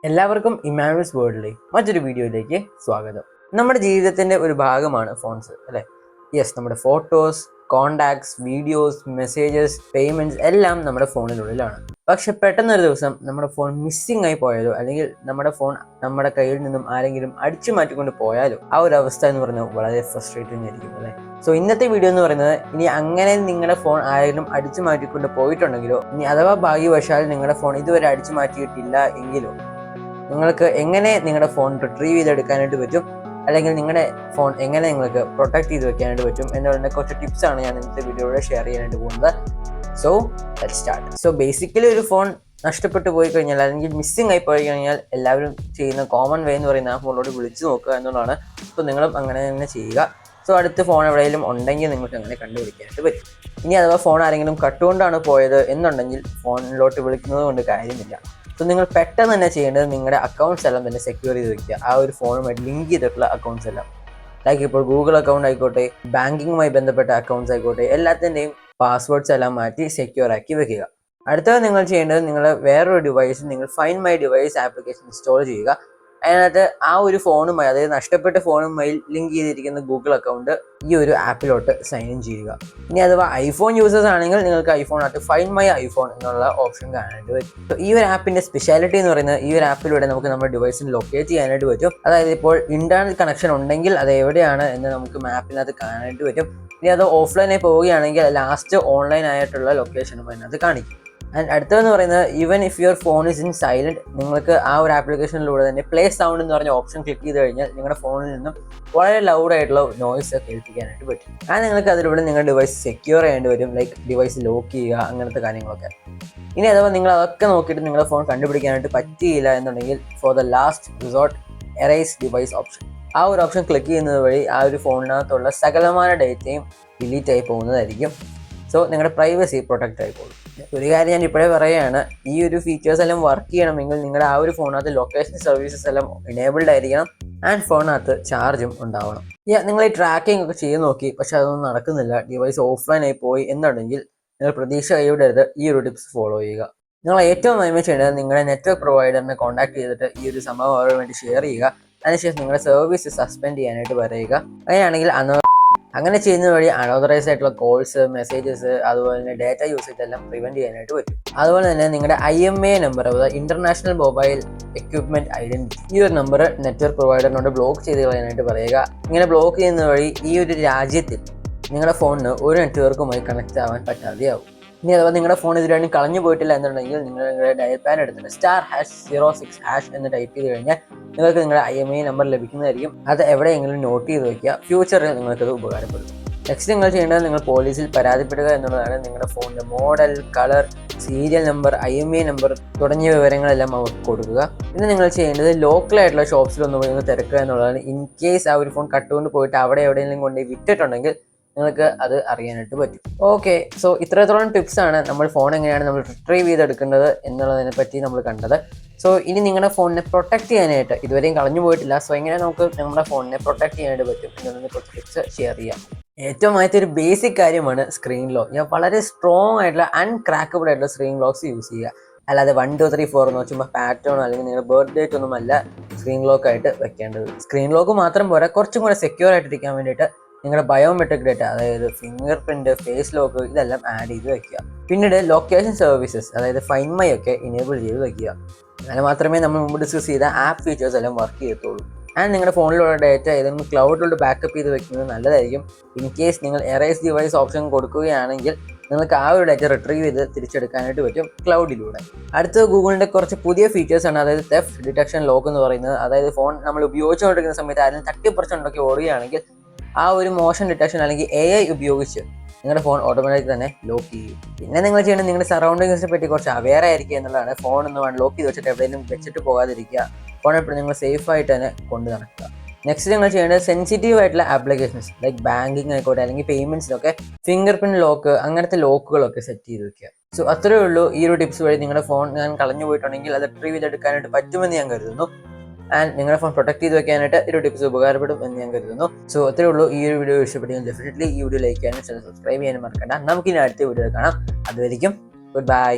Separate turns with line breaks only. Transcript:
എല്ലാവർക്കും ഇമാനുവൽസ് വേൾഡിലെ മറ്റൊരു വീഡിയോയിലേക്ക് സ്വാഗതം. നമ്മുടെ ജീവിതത്തിൻ്റെ ഒരു ഭാഗമാണ് ഫോൺസ് അല്ലേ? യെസ്, നമ്മുടെ photos, contacts, videos, messages, payments എല്ലാം നമ്മുടെ ഫോണിനുള്ളിലാണ്. പക്ഷെ പെട്ടെന്നൊരു ദിവസം നമ്മുടെ ഫോൺ മിസ്സിംഗ് ആയി പോയാലോ, അല്ലെങ്കിൽ നമ്മുടെ ഫോൺ നമ്മുടെ കയ്യിൽ നിന്നും ആരെങ്കിലും അടിച്ചു മാറ്റിക്കൊണ്ട് പോയാലോ, ആ ഒരു അവസ്ഥ എന്ന് പറഞ്ഞാൽ വളരെ ഫ്രസ്ട്രേറ്റിംഗ് ആയിരിക്കും അല്ലേ? സോ ഇന്നത്തെ വീഡിയോ എന്ന് പറയുന്നത്, ഇനി അങ്ങനെ നിങ്ങളുടെ ഫോൺ ആരെങ്കിലും അടിച്ചു മാറ്റിക്കൊണ്ട് പോയിട്ടുണ്ടെങ്കിലോ, ഇനി അഥവാ ഭാഗ്യവശാൽ നിങ്ങളുടെ ഫോൺ ഇതുവരെ അടിച്ചു മാറ്റിയിട്ടില്ല എങ്കിലോ, നിങ്ങൾക്ക് എങ്ങനെ നിങ്ങളുടെ ഫോൺ റിട്രീവ് ചെയ്തെടുക്കാനായിട്ട് പറ്റും, അല്ലെങ്കിൽ നിങ്ങളുടെ ഫോൺ എങ്ങനെ നിങ്ങൾക്ക് പ്രൊട്ടക്ട് ചെയ്ത് വെക്കാനായിട്ട് പറ്റും എന്നുള്ള കുറച്ച് ടിപ്സാണ് ഞാൻ ഇന്നത്തെ വീഡിയോയിലൂടെ ഷെയർ ചെയ്യാനായിട്ട് പോകുന്നത്. So let's start. So basically ഒരു ഫോൺ നഷ്ടപ്പെട്ടു പോയി കഴിഞ്ഞാൽ, അല്ലെങ്കിൽ മിസ്സിംഗ് ആയി പോയി കഴിഞ്ഞാൽ, എല്ലാവരും ചെയ്യുന്ന കോമൺ വേ എന്ന് പറയുന്ന ആ ഫോണിലോട് വിളിച്ചു നോക്കുക എന്നുള്ളതാണ്. സോ നിങ്ങളും അങ്ങനെ തന്നെ ചെയ്യുക. സോ അടുത്ത ഫോൺ എവിടെയെങ്കിലും ഉണ്ടെങ്കിൽ നിങ്ങൾക്ക് അങ്ങനെ കണ്ടുപിടിക്കാനായിട്ട് പറ്റും. ഇനി അഥവാ ഫോൺ ആരെങ്കിലും കട്ടുകൊണ്ടാണ് പോയത് എന്നുണ്ടെങ്കിൽ ഫോണിലോട്ട് വിളിക്കുന്നത് കൊണ്ട് കാര്യമില്ല. സോ നിങ്ങൾ പെട്ടെന്ന് തന്നെ ചെയ്യേണ്ടത് നിങ്ങളുടെ അക്കൗണ്ട്സ് എല്ലാം തന്നെ സെക്യൂർ ചെയ്ത് വെക്കുക. ആ ഒരു ഫോണുമായിട്ട് ലിങ്ക് ചെയ്തിട്ടുള്ള അക്കൗണ്ട്സ് എല്ലാം, ലൈക്ക് ഇപ്പോൾ ഗൂഗിൾ അക്കൗണ്ട് ആയിക്കോട്ടെ, ബാങ്കിങ്ങുമായി ബന്ധപ്പെട്ട അക്കൗണ്ട്സ് ആയിക്കോട്ടെ, എല്ലാത്തിൻ്റെയും പാസ്വേഡ്സ് എല്ലാം മാറ്റി സെക്യൂർ ആക്കി വെക്കുക. അടുത്തത് നിങ്ങൾ ചെയ്യേണ്ടത്, നിങ്ങൾ വേറൊരു ഡിവൈസിൽ നിങ്ങൾ find my device application install ചെയ്യുക. അതിനകത്ത് ആ ഒരു ഫോണുമായി, അതായത് നഷ്ടപ്പെട്ട ഫോണുമായി ലിങ്ക് ചെയ്തിരിക്കുന്ന ഗൂഗിൾ അക്കൗണ്ട് ഈ ഒരു ആപ്പിലോട്ട് സൈൻ ഇൻ ചെയ്യുക. ഇനി അഥവാ ഐഫോൺ യൂസേഴ്സ് ആണെങ്കിൽ നിങ്ങൾക്ക് ഐഫോണിനകത്ത് ഫൈൻഡ് മൈ ഐഫോൺ എന്നുള്ള ഓപ്ഷൻ കാണാനായിട്ട് പറ്റും. ഈ ഒരു ആപ്പിൻ്റെ സ്പെഷ്യാലിറ്റി എന്ന് പറയുന്നത്, ഈ ഒരു ആപ്പിലൂടെ നമുക്ക് നമ്മുടെ ഡിവൈസിന് ലൊക്കേറ്റ് ചെയ്യാനായിട്ട് പറ്റും. അതായത് ഇപ്പോൾ ഇന്റർനെറ്റ് കണക്ഷൻ ഉണ്ടെങ്കിൽ അത് എവിടെയാണ് എന്ന് നമുക്ക് മാപ്പിനകത്ത് കാണാനായിട്ട് പറ്റും. ഇനി അത് ഓഫ്ലൈനായി പോവുകയാണെങ്കിൽ ലാസ്റ്റ് ഓൺലൈൻ ആയിട്ടുള്ള ലൊക്കേഷനും അതിനകത്ത് കാണിക്കും. ആൻഡ് അടുത്തതെന്ന് പറയുന്നത്, even if your phone is in silent, നിങ്ങൾക്ക് ആ ഒരു ആപ്ലിക്കേഷനിലൂടെ തന്നെ പ്ലേ സൗണ്ട് എന്ന് പറഞ്ഞ ഓപ്ഷൻ ക്ലിക്ക് ചെയ്ത് കഴിഞ്ഞാൽ നിങ്ങളുടെ ഫോണിൽ നിന്നും വളരെ ലൗഡായിട്ടുള്ള നോയ്സ് കേൾപ്പിക്കാനായിട്ട് പറ്റും. ആൻഡ് നിങ്ങൾക്ക് അതിലൂടെ നിങ്ങളുടെ ഡിവൈസ് സെക്യൂർ ചെയ്യേണ്ടി വരും, ലൈക്ക് ഡിവൈസ് ലോക്ക് ചെയ്യുക, അങ്ങനത്തെ കാര്യങ്ങളൊക്കെ. ഇനി അഥവാ നിങ്ങൾ അതൊക്കെ നോക്കിയിട്ട് നിങ്ങളുടെ ഫോൺ കണ്ടുപിടിക്കാനായിട്ട് പറ്റിയില്ല എന്നുണ്ടെങ്കിൽ, for the last resort, errors device option, ആ ഒരു ഓപ്ഷൻ ക്ലിക്ക് ചെയ്യുന്നത് വഴി ആ ഒരു ഫോണിനകത്തുള്ള സകലമായ ഡേറ്റയും ഡിലീറ്റ് ആയി പോകുന്നതായിരിക്കും. സോ നിങ്ങളുടെ പ്രൈവസി പ്രൊട്ടക്റ്റ് ആയിക്കോളും. ഒരു കാര്യം ഞാൻ ഇപ്പോഴേ പറയുകയാണ്, ഈ ഒരു ഫീച്ചേഴ്സ് എല്ലാം വർക്ക് ചെയ്യണമെങ്കിൽ നിങ്ങളുടെ ആ ഒരു ഫോണിനകത്ത് ലൊക്കേഷൻ സർവീസസ് എല്ലാം എനേബിൾഡ് ആയിരിക്കണം. ആൻഡ് ഫോണിനകത്ത് ചാർജും ഉണ്ടാവണം. നിങ്ങൾ ഈ ട്രാക്കിംഗ് ഒക്കെ ചെയ്ത് നോക്കി, പക്ഷെ അതൊന്നും നടക്കുന്നില്ല, ഡിവൈസ് ഓഫ്ലൈൻ ആയി പോയി എന്നുണ്ടെങ്കിൽ നിങ്ങൾ പ്രതീക്ഷ കൈവിടരുത്, ഈ ഒരു ടിപ്സ് ഫോളോ ചെയ്യുക. നിങ്ങൾ ഏറ്റവും നന്മ ചെയ്യേണ്ടത് നിങ്ങളുടെ നെറ്റ്വർക്ക് പ്രൊവൈഡറിനെ കോൺടാക്ട് ചെയ്തിട്ട് ഈ ഒരു സംഭവം അവർക്ക് വേണ്ടി ഷെയർ ചെയ്യുക. അതിനുശേഷം നിങ്ങളുടെ സർവീസ് സസ്പെൻഡ് ചെയ്യാനായിട്ട് പറയുക. അങ്ങനെയാണെങ്കിൽ അങ്ങനെ ചെയ്യുന്നത് വഴി അൺഓതറൈസ്ഡ് ആയിട്ടുള്ള കോൾസ്, മെസ്സേജസ്, അതുപോലെ തന്നെ ഡേറ്റ യൂസേജ് എല്ലാം പ്രിവെന്റ് ചെയ്യാനായിട്ട് പറ്റും. അതുപോലെ തന്നെ നിങ്ങളുടെ IMEI നമ്പർ, അതായത് ഇന്റർനാഷണൽ മൊബൈൽ എക്വിപ്മെന്റ് ഐഡന്റിറ്റി, ഈ ഒരു നമ്പർ നെറ്റ്വർക്ക് പ്രൊവൈഡറിനോട് ബ്ലോക്ക് ചെയ്ത് കളയാനായിട്ട് പറയുക. ഇങ്ങനെ ബ്ലോക്ക് ചെയ്യുന്നത് വഴി ഈ ഒരു രാജ്യത്തിൽ നിങ്ങളുടെ ഫോണിന് ഒരു നെറ്റ്വർക്കുമായി കണക്ട് ആവാൻ പറ്റാതെയാവും. ഇനി അഥവാ നിങ്ങളുടെ ഫോൺ ഇതിലാണ് കളഞ്ഞു പോയിട്ടില്ല എന്നുണ്ടെങ്കിൽ, നിങ്ങളുടെ ഡയൽ പാൻ എടുത്തിട്ട് *#06# എന്ന് ടൈപ്പ് ചെയ്ത് കഴിഞ്ഞാൽ നിങ്ങൾക്ക് നിങ്ങളുടെ IMEI നമ്പർ ലഭിക്കുന്നതായിരിക്കും. അത് എവിടെയെങ്കിലും നോട്ട് ചെയ്ത് വയ്ക്കുക, ഫ്യൂച്ചറിൽ നിങ്ങൾക്കത് ഉപകാരപ്പെടും. നെക്സ്റ്റ് നിങ്ങൾ ചെയ്യേണ്ടത്, നിങ്ങൾ പോലീസിൽ പരാതിപ്പെടുക എന്നുള്ളതാണ്. നിങ്ങളുടെ ഫോണിൻ്റെ model, colour, serial number, IMEI number തുടങ്ങിയ വിവരങ്ങളെല്ലാം അവർക്ക് കൊടുക്കുക. പിന്നെ നിങ്ങൾ ചെയ്യേണ്ടത് ലോക്കലായിട്ടുള്ള ഷോപ്സിലൊന്നും പോയി ഒന്ന് തിരക്കുക എന്നുള്ളതാണ്. ഇൻ കേസ് ആ ഒരു ഫോൺ കട്ടുകൊണ്ട് പോയിട്ട് അവിടെ എവിടെയെങ്കിലും കൊണ്ട് വിറ്റിട്ടുണ്ടെങ്കിൽ നിങ്ങൾക്ക് അത് അറിയാനായിട്ട് പറ്റും. ഓക്കെ, സോ ഇത്രത്തോളം ടിപ്സാണ് നമ്മൾ ഫോൺ എങ്ങനെയാണ് നമ്മൾ റിട്രീവ് ചെയ്തെടുക്കേണ്ടത് എന്നുള്ളതിനെ പറ്റി നമ്മൾ കണ്ടത്. സോ ഇനി നിങ്ങളുടെ ഫോണിനെ പ്രൊട്ടക്ട് ചെയ്യാനായിട്ട്, ഇതുവരെയും കളഞ്ഞു പോയിട്ടില്ല, സോ എങ്ങനെ നമുക്ക് നമ്മുടെ ഫോണിനെ പ്രൊട്ടക്ട് ചെയ്യാനായിട്ട് പറ്റും എന്നുള്ളതിനെ കുറച്ച് ടിപ്സ് ഷെയർ ചെയ്യാം. ഏറ്റവും ആദ്യത്തെ ഒരു ബേസിക് കാര്യമാണ് സ്ക്രീൻ ലോക്ക്. ഞാൻ വളരെ സ്ട്രോങ് ആയിട്ടുള്ള അൺക്രാക്കബിൾ ആയിട്ടുള്ള സ്ക്രീൻ ലോക്സ് യൂസ് ചെയ്യുക. അല്ലാതെ 1 2 3 4 എന്നോ ചുമ്മാ പാറ്റേണോ അല്ലെങ്കിൽ നിങ്ങളുടെ ബർത്ത് ഡേറ്റ് ഒന്നും അല്ല സ്ക്രീൻ ലോക്ക് ആയിട്ട് വെക്കേണ്ടത്. സ്ക്രീൻ ലോക്ക് മാത്രം പോരാ, കുറച്ചും കൂടെ സെക്യൂർ ആയിട്ടിരിക്കാൻ വേണ്ടിയിട്ട് നിങ്ങളുടെ ബയോമെട്രിക് ഡേറ്റ, അതായത് ഫിംഗർ പ്രിന്റ്, ഫേസ് ലോക്ക്, ഇതെല്ലാം ആഡ് ചെയ്ത് വെക്കുക. പിന്നീട് ലൊക്കേഷൻ സർവീസസ്, അതായത് ഫൈൻഡ് മൈ ഒക്കെ ഇനേബിൾ ചെയ്ത് വെക്കുക. അങ്ങനെ മാത്രമേ നമ്മൾ മുമ്പ് ഡിസ്കസ് ചെയ്ത ആപ്പ് ഫീച്ചേഴ്സ് എല്ലാം വർക്ക് ചെയ്യത്തുള്ളൂ. ആൻഡ് നിങ്ങളുടെ ഫോണിലുള്ള ഡേറ്റ ഏതെങ്കിലും ക്ലൗഡിലോട്ട് ബാക്കപ്പ് ചെയ്ത് വെക്കുന്നത് നല്ലതായിരിക്കും. ഇൻ കേസ് നിങ്ങൾ എറേസ് ഡിവൈസ് ഓപ്ഷൻ കൊടുക്കുകയാണെങ്കിൽ നിങ്ങൾക്ക് ആ ഒരു ഡേറ്റ റിട്രീവ് ചെയ്ത് തിരിച്ചെടുക്കാനായിട്ട് പറ്റും ക്ലൗഡിലൂടെ. അടുത്തത് ഗൂഗിളിൻ്റെ കുറച്ച് പുതിയ ഫീച്ചേഴ്സാണ്, അതായത് തെഫ്റ്റ് ഡിറ്റക്ഷൻ ലോക്ക് എന്ന് പറയുന്നത്. അതായത് ഫോൺ നമ്മൾ ഉപയോഗിച്ചുകൊണ്ടിരിക്കുന്ന സമയത്ത് ആരെങ്കിലും തട്ടിപ്പറിച്ചുണ്ടാക്കി ഓടുകയാണെങ്കിൽ ആ ഒരു മോഷൻ ഡിറ്റക്ഷൻ അല്ലെങ്കിൽ AI ഉപയോഗിച്ച് നിങ്ങളുടെ ഫോൺ ഓട്ടോമാറ്റിക് തന്നെ ലോക്ക് ചെയ്യും. പിന്നെ നിങ്ങൾ ചെയ്യേണ്ടത് നിങ്ങളുടെ സറൗണ്ടിങ്സിനെ പറ്റി കുറച്ച് അവെയർ ആയിരിക്കുക എന്നുള്ളതാണ്. ഫോൺ ഒന്ന് ലോക്ക് ചെയ്ത് വെച്ചിട്ട് എവിടെയെങ്കിലും വെച്ചിട്ട് പോകാതിരിക്കുക. ഫോൺ എപ്പോഴും നിങ്ങൾ സേഫ് ആയിട്ട് തന്നെ കൊണ്ടു നടക്കുക. നെക്സ്റ്റ് നിങ്ങൾ ചെയ്യേണ്ടത് സെൻസിറ്റീവ് ആയിട്ടുള്ള ആപ്ലിക്കേഷൻസ് ലൈക്ക് ബാങ്കിങ് ആയിക്കോട്ടെ അല്ലെങ്കിൽ പേയ്മെന്റ്സിലൊക്കെ ഫിംഗർ പ്രിന്റ് ലോക്ക്, അങ്ങനത്തെ ലോക്കുകളൊക്കെ സെറ്റ് ചെയ്ത് വെക്കുക. സോ അത്രയേ ഉള്ളൂ. ഈ ഒരു ടിപ്സ് വഴി നിങ്ങളുടെ ഫോൺ ഞാൻ കളഞ്ഞു പോയിട്ടുണ്ടെങ്കിൽ അത് റിട്രീവ് ചെയ്തെടുക്കാനായിട്ട് പറ്റുമെന്ന് ഞാൻ കരുതുന്നു. ആൻഡ് നിങ്ങളുടെ ഫോൺ പ്രൊട്ടക്ട് ചെയ്ത് വെക്കാനായിട്ട് ഈ ഒരു ടിപ്സ് ഉപകാരപ്പെടും എന്ന് ഞാൻ കരുതുന്നു. സോ അത്രയേ ഉള്ളൂ. ഈ ഒരു വീഡിയോ ഇഷ്ടപ്പെട്ടെങ്കിൽ ഡെഫിനറ്റ്ലി ഈ വീഡിയോ ലൈക്ക് ചെയ്യാനും ചാനൽ സബ്സ്ക്രൈബ് ചെയ്യാനും മറക്കണ്ട. നമുക്കിനി അടുത്ത വീഡിയോ കാണാം. അതുവരെയും ഗുഡ് ബൈ.